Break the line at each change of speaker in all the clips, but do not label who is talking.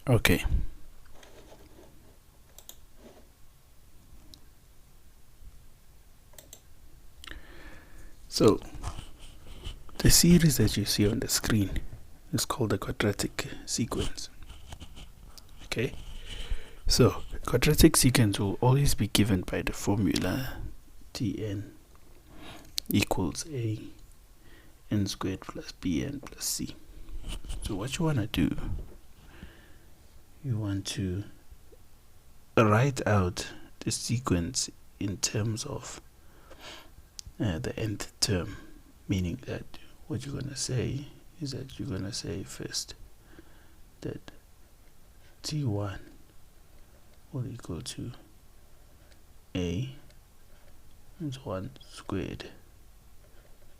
Okay. So the series that you see on the screen is called the quadratic sequence. Okay. So quadratic sequence will always be given by the formula Tn equals a n squared plus bn plus c. So what you want to do, you want to write out the sequence in terms of the nth term, meaning that what you're going to say is that you're going to say first that t1 will equal to a times 1 squared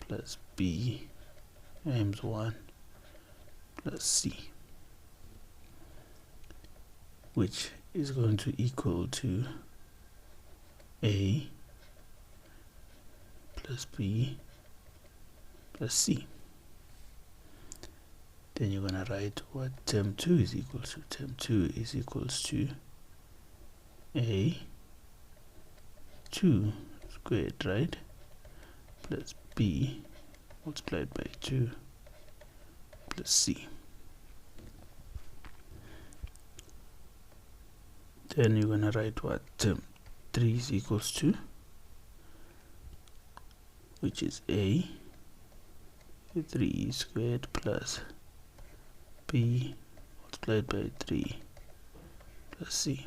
plus b times 1 plus c, which is going to equal to a plus b plus c. Then you're going to write what term 2 is equal to. Term 2 is equals to a 2 squared, right, plus b multiplied by 2 plus c. Then you're going to write what term 3 is equals to, which is a 3 squared plus b multiplied by 3 plus c.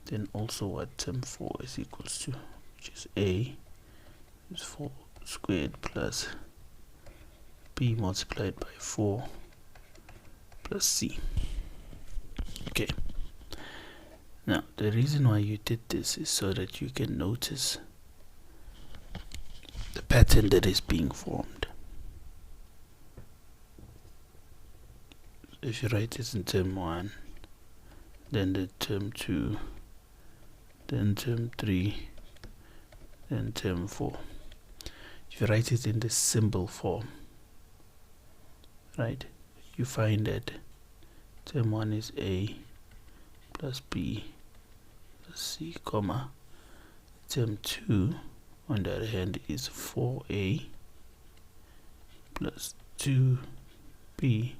Then also what term 4 is equals to, which is a is 4 squared plus b multiplied by 4 plus c. Okay. Now the reason why you did this is so that you can notice the pattern that is being formed. If you write this in term 1, then the term 2, then term 3, then term 4. If you write it in the symbol form, right, you find that term 1 is a plus b plus c, comma, term 2 on the other hand is 4a plus 2b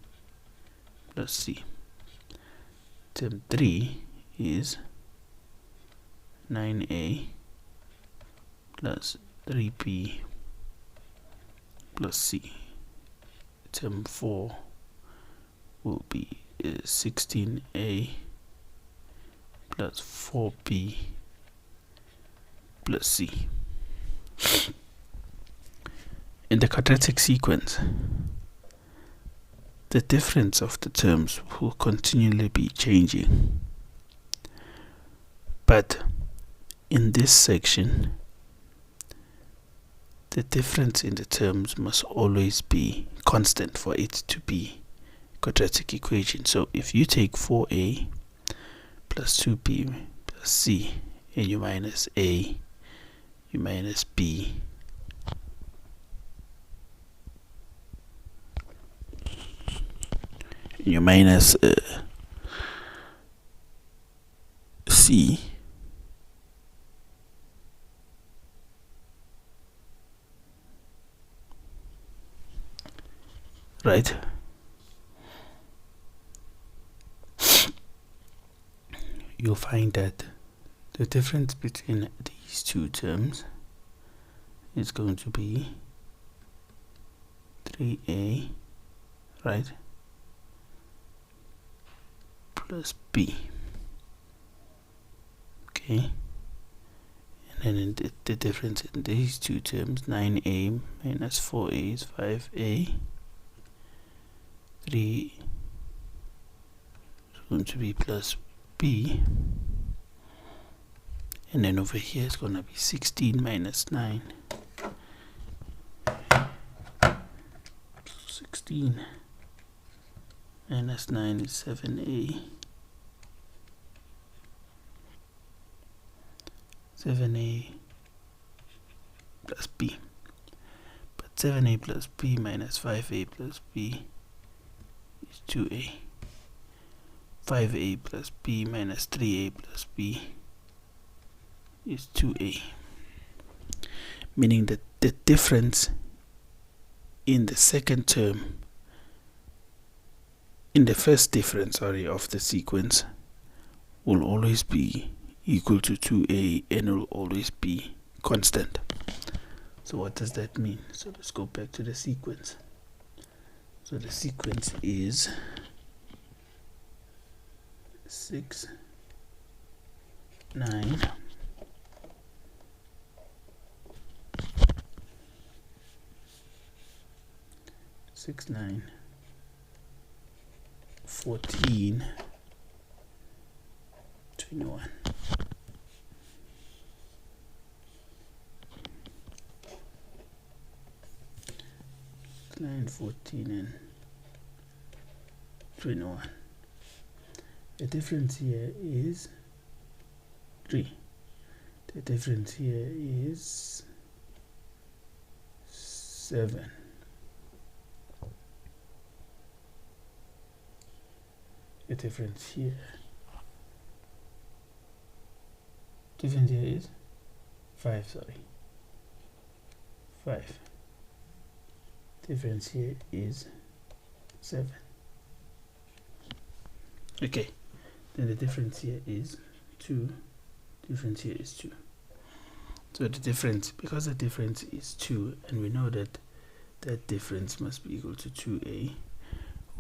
plus c. Term 3 is 9a plus 3b plus c. Term 4 will be 16a plus 4b plus c. In the quadratic sequence, the difference of the terms will continually be changing, but in this section the difference in the terms must always be constant for it to be a quadratic equation. So if you take 4a plus 2b plus c and you minus a, you minus b, you minus c, right, you'll find that the difference between these two terms is going to be 3a, right, plus b. Okay, and then in the difference in these two terms, 9a minus 4a is 5a, 3 is going to be plus b, and then over here it's going to be 16 minus 9. 16 minus 9 is 7a. 7a plus b. But 7a plus b minus 5a plus b is 2a. 5a plus b minus 3a plus b is 2a, meaning that the difference in the second term, in the first difference, of the sequence will always be equal to 2a and will always be constant. So what does that mean? So let's go back to the sequence. So the sequence is 6, 9, 6, 9, 14, 21. Line 14 and 21. The difference here is 3. The difference here is 7. The difference here is 5, sorry. 5. Difference here is 7. Okay, then the difference here is 2. Difference here is 2. So the difference, because the difference is 2, and we know that that difference must be equal to 2a,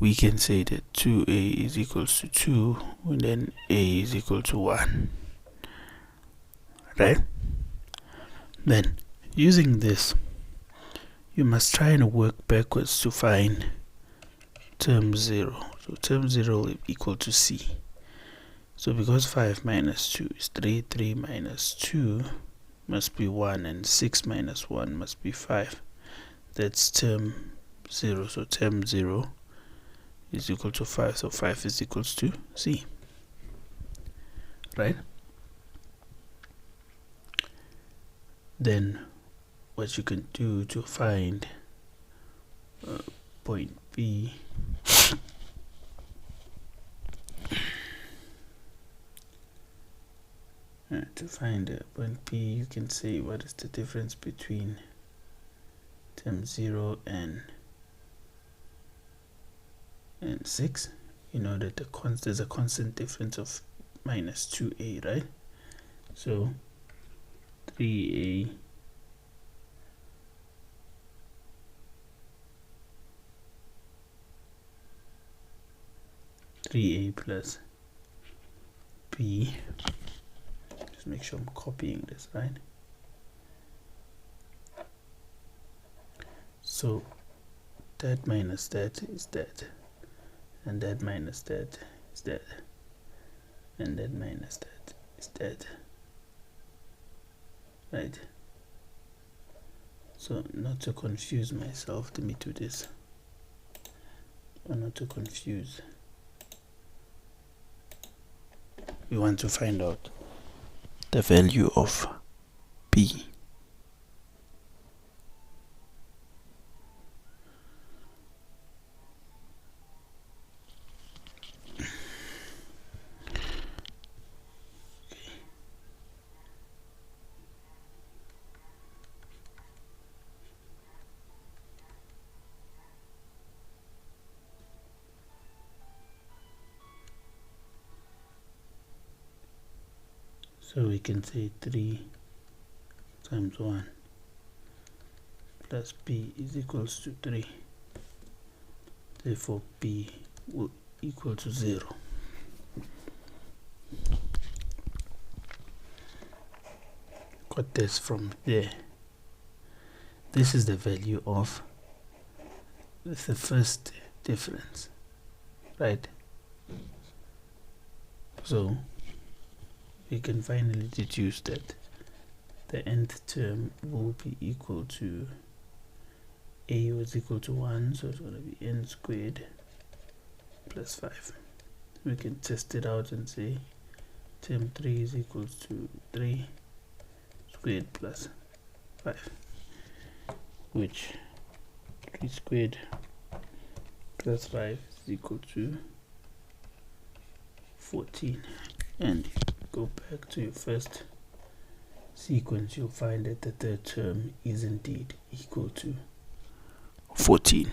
we can say that 2a is equals to 2, and then a is equal to 1. Right? Then, using this, you must try and work backwards to find term 0. So term 0 will equal to c. So because 5 minus 2 is 3, 3 minus 2 must be 1, and 6 minus 1 must be 5. That's term 0. So term 0 is equal to 5. So 5 is equals to c. Right? Then what you can do to find point B, point B, you can say what is the difference between term 0 and 6. You know that there's a constant difference of minus 2a, right? So 3a plus b, just make sure I'm copying this right. So that minus that is that, and that minus that is that, and that minus that is that, right? So not to confuse myself, let me do this, or not to confuse, we want to find out the value of b. So we can say 3 times 1 plus b is equals to 3. Therefore b will equal to 0. Got this from there. This is the value of the first difference, right? So we can finally deduce that the nth term will be equal to, a was equal to 1, so it's going to be n squared plus 5. We can test it out and say term 3 is equals to 3 squared plus 5, which 3 squared plus 5 is equal to 14 and go back to your first sequence, you'll find that the third term is indeed equal to 14.